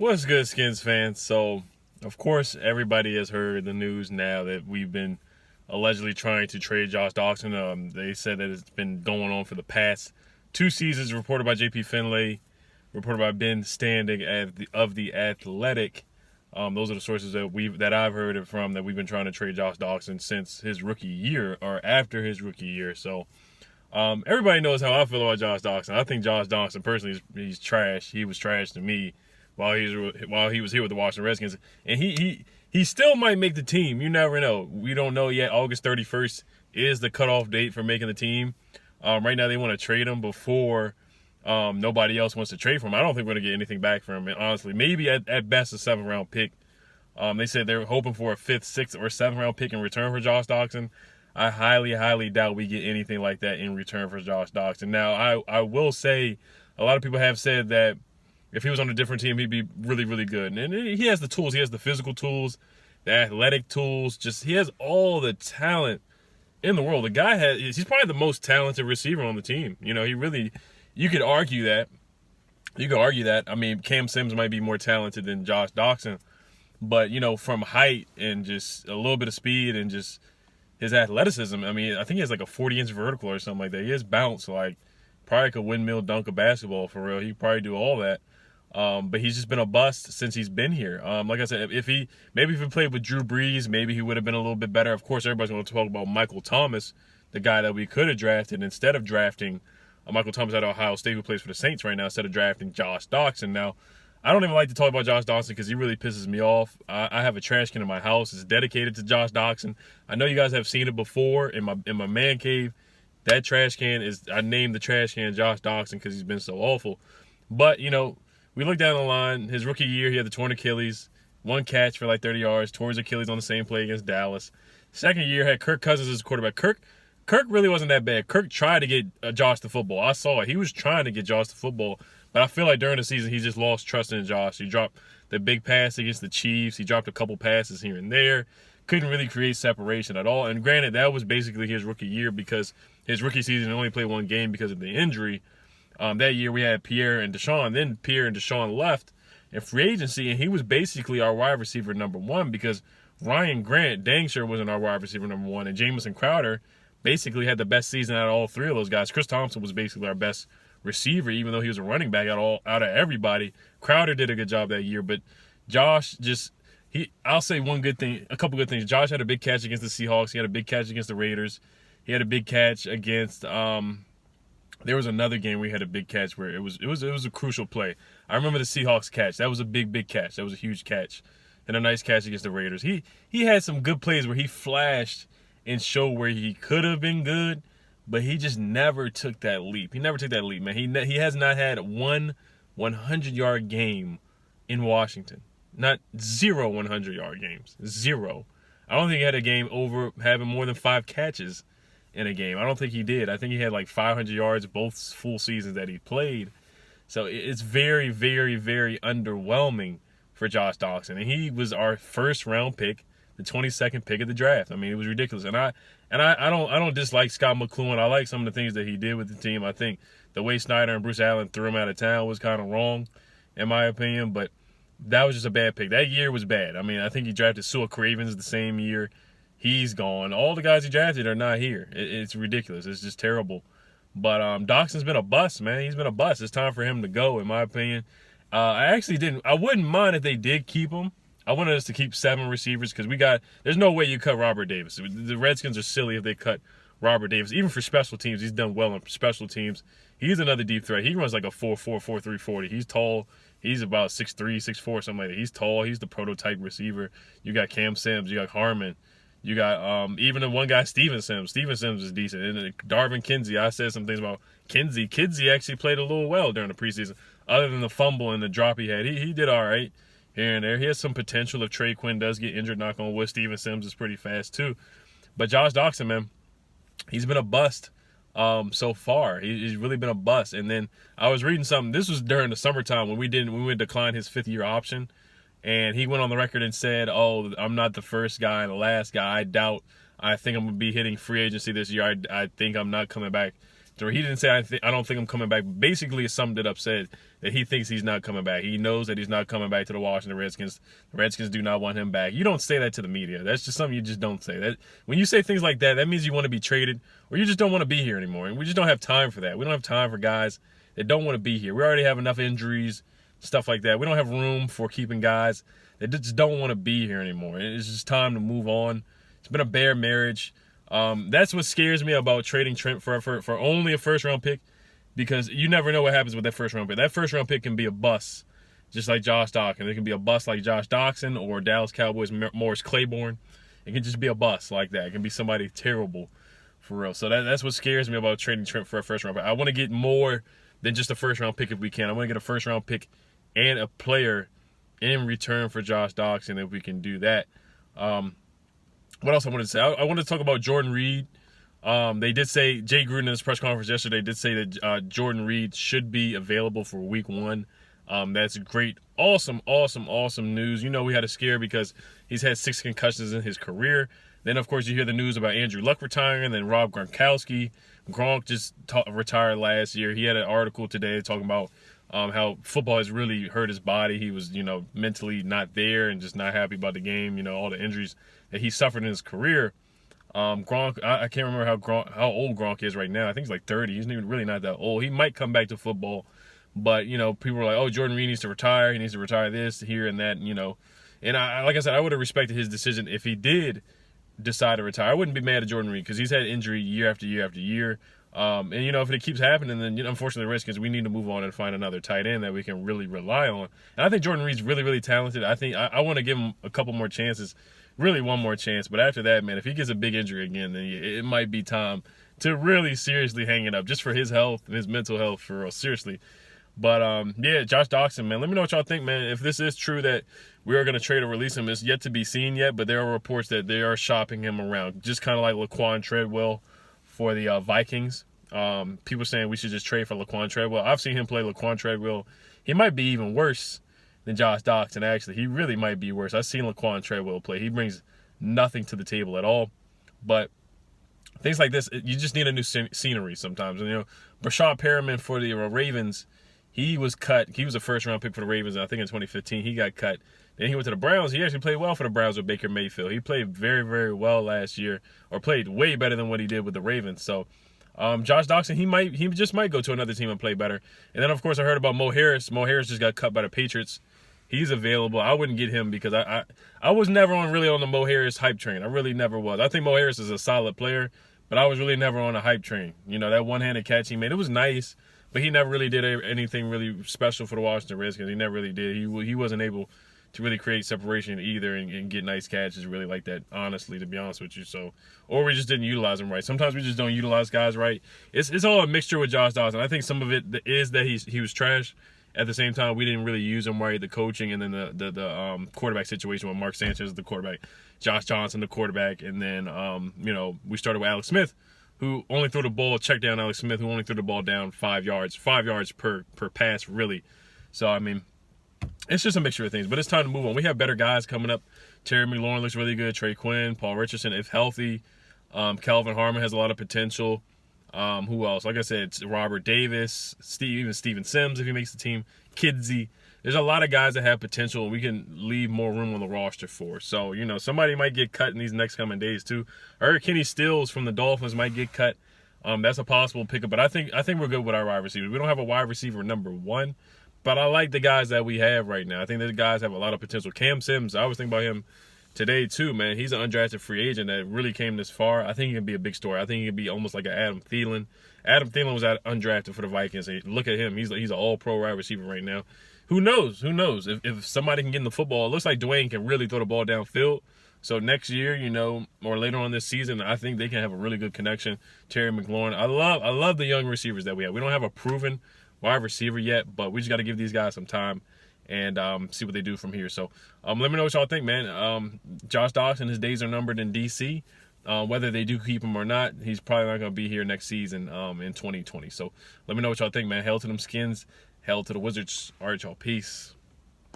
What's good, Skins fans? So, of course, everybody has heard the news now that we've been allegedly trying to trade Josh Docston. They said that it's been going on for the past 2 seasons. Reported by JP Finlay, reported by Ben Standing of the Athletic. Those are the sources that I've heard it from, that we've been trying to trade Josh Docston since his rookie year or after his rookie year. So, everybody knows how I feel about Josh Docston. I think Josh Docston personally he's trash. He was trash to me while he was here with the Washington Redskins, and he still might make the team. You never know. We don't know yet. August 31st is the cutoff date for making the team. Right now they want to trade him before nobody else wants to trade for him. I don't think we're gonna get anything back from him, honestly. Maybe at best a 7th-round pick. They said they're hoping for a 5th, 6th, or 7th-round pick in return for Josh Docston. I highly, highly doubt we get anything like that in return for Josh Docston. Now, I will say, a lot of people have said that if he was on a different team, he'd be really, really good. And he has the tools. He has the physical tools, the athletic tools. He has all the talent in the world. The guy he's probably the most talented receiver on the team. You know, you could argue that. I mean, Cam Sims might be more talented than Josh Docston. But, from height and just a little bit of speed and just his athleticism, I mean, I think he has like a 40-inch vertical or something like that. He has bounce, probably could windmill dunk a basketball for real. He could probably do all that. But he's just been a bust since he's been here. Like I said, if he played with Drew Brees, maybe he would have been a little bit better. Of course, everybody's going to talk about Michael Thomas, the guy that we could have drafted instead of drafting Michael Thomas out of Ohio State, who plays for the Saints right now, instead of drafting Josh Docston. Now, I don't even like to talk about Josh Docston because he really pisses me off. I have a trash can in my house. It's dedicated to Josh Docston. I know you guys have seen it before in my man cave. That trash can I named the trash can Josh Docston because he's been so awful. But, we look down the line. His rookie year, he had the torn Achilles, 1 catch for like 30 yards, tore his Achilles on the same play against Dallas. Second year, had Kirk Cousins as quarterback. Kirk really wasn't that bad. Kirk tried to get Josh the football. I saw it. He was trying to get Josh the football, but I feel like during the season, he just lost trust in Josh. He dropped the big pass against the Chiefs. He dropped a couple passes here and there. Couldn't really create separation at all. And granted, that was basically his rookie year because his rookie season he only played 1 game because of the injury. That year we had Pierre and Deshaun. Then Pierre and Deshaun left in free agency, and he was basically our wide receiver number 1 because Ryan Grant dang sure wasn't our wide receiver number 1, and Jamison Crowder basically had the best season out of all 3 of those guys. Chris Thompson was basically our best receiver, even though he was a running back out of everybody. Crowder did a good job that year, but Josh I'll say a couple good things. Josh had a big catch against the Seahawks. He had a big catch against the Raiders. He had a big catch against there was another game where he had a big catch where it was a crucial play. I remember the Seahawks catch. That was a big catch. That was a huge catch. And a nice catch against the Raiders. He had some good plays where he flashed and showed where he could have been good, but he just never took that leap. He never took that leap, man. He has not had one 100-yard game in Washington. Not 0 100-yard games. 0. I don't think he had a game over having more than 5 catches in a game. I don't think he did. I think he had like 500 yards both full seasons that he played. So it's very, very, very underwhelming for Josh Docston. And he was our 1st-round pick, the 22nd pick of the draft. I mean, it was ridiculous. And I don't dislike Scott McCloughan. I like some of the things that he did with the team. I think the way Snyder and Bruce Allen threw him out of town was kind of wrong, in my opinion. But that was just a bad pick. That year was bad. I mean, I think he drafted Sua Cravens the same year. He's gone. All the guys he drafted are not here. It's ridiculous. It's just terrible. But Docston's been a bust, man. He's been a bust. It's time for him to go, in my opinion. I wouldn't mind if they did keep him. I wanted us to keep 7 receivers because there's no way you cut Robert Davis. The Redskins are silly if they cut Robert Davis. Even for special teams, he's done well on special teams. He's another deep threat. He runs like a 4.4, 4.3 40. He's tall. He's about 6'3", 6'4", something like that. He's tall. He's the prototype receiver. You got Cam Sims. You got Harmon. You got even the one guy, Steven Sims. Steven Sims is decent. And Darvin Kinsey, I said some things about Kinsey. Kinsey actually played a little well during the preseason. Other than the fumble and the drop he had, he did all right here and there. He has some potential if Trey Quinn does get injured, knock on wood. Steven Sims is pretty fast too. But Josh Docston, man, he's been a bust so far. He's really been a bust. And then I was reading something. This was during the summertime when we decline his 5th-year option. And he went on the record and said, "Oh, I'm not the first guy and the last guy. I think I'm going to be hitting free agency this year. I think I'm not coming back Or he didn't say, I don't think I'm coming back. Basically, it summed it up, said that he thinks he's not coming back. He knows that he's not coming back to the Washington Redskins. The Redskins do not want him back. You don't say that to the media. That's just something you just don't say. That when you say things like that, that means you want to be traded or you just don't want to be here anymore. And we just don't have time for that. We don't have time for guys that don't want to be here. We already have enough injuries, stuff like that. We don't have room for keeping guys that just don't want to be here anymore. It's just time to move on. It's been a bear marriage. That's what scares me about trading Trent for only a first-round pick, because you never know what happens with that first-round pick. That first-round pick can be a bust, just like Josh Docston. It can be a bust like Josh Docston or Dallas Cowboys Morris Claiborne. It can just be a bust like that. It can be somebody terrible for real. So that's what scares me about trading Trent for a first-round pick. I want to get more than just a first-round pick if we can. I want to get a first-round pick and a player in return for Josh Docston if we can do that. What else I wanted to say? I wanted to talk about Jordan Reed. They did say, Jay Gruden in his press conference yesterday did say that Jordan Reed should be available for week 1. That's great. Awesome news. You know, we had a scare because he's had 6 concussions in his career. Then, of course, you hear the news about Andrew Luck retiring, and then Rob Gronkowski. Gronk just retired last year. He had an article today talking about how football has really hurt his body. He was, mentally not there and just not happy about the game, all the injuries that he suffered in his career. Gronk, I can't remember how old Gronk is right now. I think he's like 30. He's really not that old. He might come back to football, but, people are like, oh, Jordan Reed needs to retire. He needs to retire this, here, and that, And like I said, I would have respected his decision if he did decide to retire. I wouldn't be mad at Jordan Reed because he's had injury year after year after year. And, if it keeps happening, then, unfortunately, the Redskins, we need to move on and find another tight end that we can really rely on. And I think Jordan Reed's really, really talented. I think I want to give him a couple more chances, really one more chance. But after that, man, if he gets a big injury again, then it might be time to really seriously hang it up just for his health and his mental health, for real, seriously. But, yeah, Josh Docston, man, let me know what y'all think, man. If this is true that we are going to trade or release him, it's yet to be seen yet, but there are reports that they are shopping him around, just kind of like Laquan Treadwell for the Vikings. People saying we should just trade for Laquan Treadwell. I've seen him play Laquan Treadwell. He might be even worse than Josh Docston, actually. He really might be worse. I've seen Laquan Treadwell play. He brings nothing to the table at all. But things like this, you just need a new scenery sometimes. And, Brashad Perriman for the Ravens, he was cut. He was a first-round pick for the Ravens, I think in 2015. He got cut. Then he went to the Browns. He actually played well for the Browns with Baker Mayfield. He played very, very well last year, or played way better than what he did with the Ravens. So, Josh Docston, he just might go to another team and play better. And then, of course, I heard about Mo Harris. Mo Harris just got cut by the Patriots. He's available. I wouldn't get him because I was never really on the Mo Harris hype train. I really never was. I think Mo Harris is a solid player, but I was really never on a hype train. That one-handed catch he made, it was nice, but he never really did anything really special for the Washington Redskins. He never really did. He wasn't able to really create separation either and get nice catches really like that, honestly, to be honest with you. So, or we just didn't utilize him right. Sometimes we just don't utilize guys right. It's all a mixture with Josh Docston. I think some of it is that he was trash. At the same time, we didn't really use him right, the coaching, and then the quarterback situation with Mark Sanchez, the quarterback, Josh Johnson, the quarterback, and then, we started with Alex Smith, who only threw the ball, check down Alex Smith, who only threw the ball down 5 yards per pass, really. So, I mean, it's just a mixture of things, but it's time to move on. We have better guys coming up. Terry McLaurin looks really good. Trey Quinn, Paul Richardson, if healthy. Calvin Harmon has a lot of potential. Who else? Like I said, it's Robert Davis, even Steven Sims if he makes the team, Kidsey. There's a lot of guys that have potential and we can leave more room on the roster for. So, somebody might get cut in these next coming days too. I heard Kenny Stills from the Dolphins might get cut. That's a possible pickup, but I think we're good with our wide receivers. We don't have a wide receiver number 1, but I like the guys that we have right now. I think those guys have a lot of potential. Cam Sims, I was thinking about him today too, man. He's an undrafted free agent that really came this far. I think he can be a big story. I think he can be almost like an Adam Thielen. Adam Thielen was undrafted for the Vikings. And look at him. He's an all-pro wide receiver right now. Who knows? If somebody can get in the football, it looks like Dwayne can really throw the ball downfield. So next year, or later on this season, I think they can have a really good connection. Terry McLaurin. I love the young receivers that we have. We don't have a proven wide receiver yet, but we just got to give these guys some time and see what they do from here. So let me know what y'all think, man. Josh Docston, his days are numbered in D.C. Whether they do keep him or not, he's probably not going to be here next season in 2020. So let me know what y'all think, man. Hell to them Skins. Hell to the Wizards. All right, y'all. Peace.